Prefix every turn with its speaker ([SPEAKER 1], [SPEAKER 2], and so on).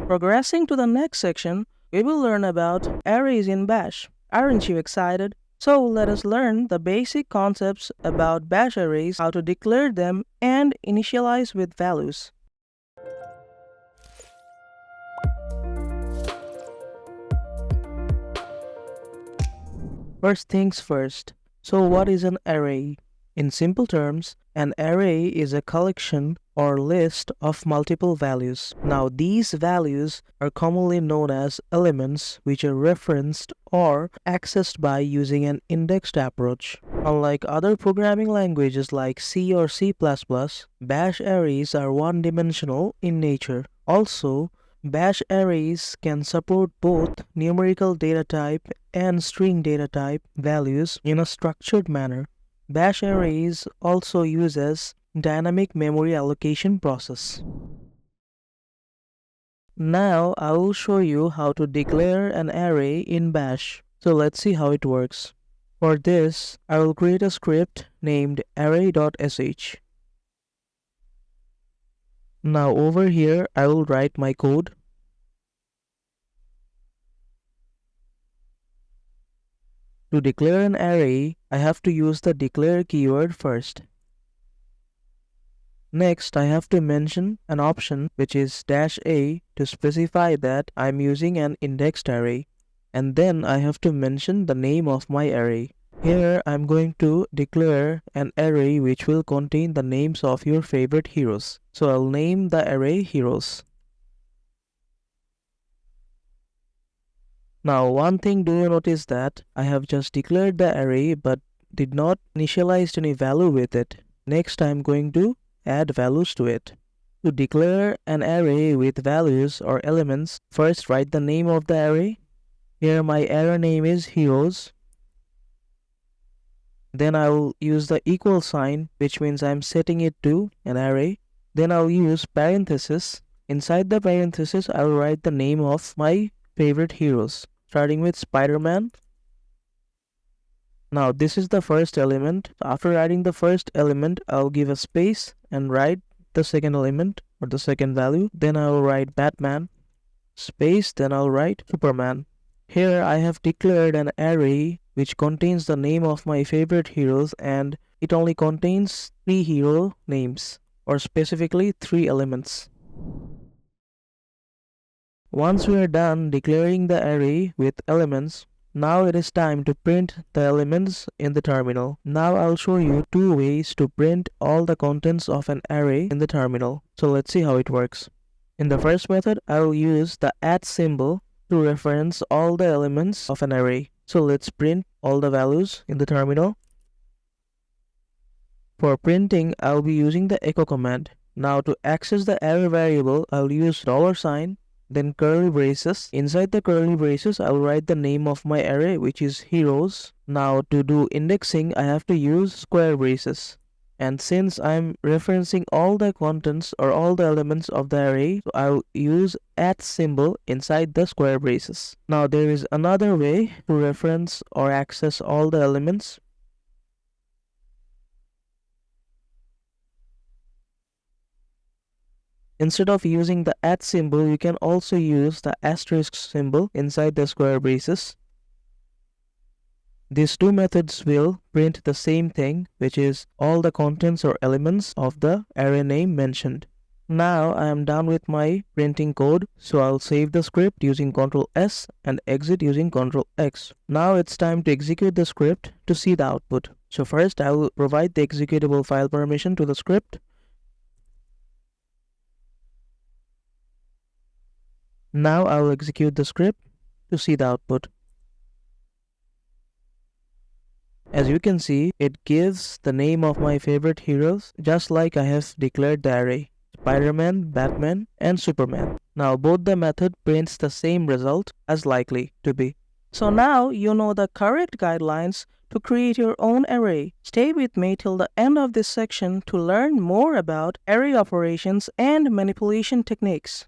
[SPEAKER 1] Progressing to the next section, we will learn about arrays in Bash. Aren't you excited? So let us learn the basic concepts about Bash arrays, how to declare them, and initialize with values. First things first. So what is an array? In simple terms, an array is a collection or list of multiple values. Now these values are commonly known as elements, which are referenced or accessed by using an indexed approach. Unlike other programming languages like C or C++, Bash arrays are one-dimensional in nature. Also, Bash arrays can support both numerical data type and string data type values in a structured manner. Bash arrays also uses dynamic memory allocation process. Now I will show you how to declare an array in Bash. So let's see how it works. For this, I will create a script named array.sh. Now over here, I will write my code. To declare an array, I have to use the declare keyword first. Next, I have to mention an option which is -a to specify that I'm using an indexed array. And then I have to mention the name of my array. Here I'm going to declare an array which will contain the names of your favorite heroes. So I'll name the array heroes. Now one thing, do you notice that I have just declared the array but did not initialize any value with it. Next I'm going to add values to it. To declare an array with values or elements, first write the name of the array. Here my array name is heroes. Then I will use the equal sign, which means I'm setting it to an array. Then I'll use parenthesis. Inside the parenthesis, I will write the name of my favorite heroes, starting with Spider-Man. Now this is the first element. After writing the first element, I'll give a space and write the second element or the second value. Then I will write Batman, space, then I'll write Superman. Here I have declared an array which contains the name of my favorite heroes, and it only contains 3 hero names, or specifically 3 elements. Once we are done declaring the array with elements, now it is time to print the elements in the terminal. Now I'll show you 2 ways to print all the contents of an array in the terminal. So let's see how it works. In the first method, I will use the @ symbol to reference all the elements of an array. So let's print all the values in the terminal. For printing, I'll be using the echo command. Now to access the array variable, I'll use $, then curly braces. Inside the curly braces, I'll write the name of my array, which is heroes. Now to do indexing, I have to use square braces. And since I'm referencing all the contents or all the elements of the array, so I'll use @ symbol inside the square braces. Now there is another way to reference or access all the elements. Instead of using the @ symbol, you can also use the asterisk symbol inside the square braces. These 2 methods will print the same thing, which is all the contents or elements of the array name mentioned. Now I am done with my printing code, so I'll save the script using Ctrl+S and exit using Ctrl+X. Now it's time to execute the script to see the output. So first I will provide the executable file permission to the script. Now I will execute the script to see the output. As you can see, it gives the name of my favorite heroes, just like I have declared the array: Spider-Man, Batman, and Superman. Now both the method prints the same result as likely to be. So now you know the correct guidelines to create your own array. Stay with me till the end of this section to learn more about array operations and manipulation techniques.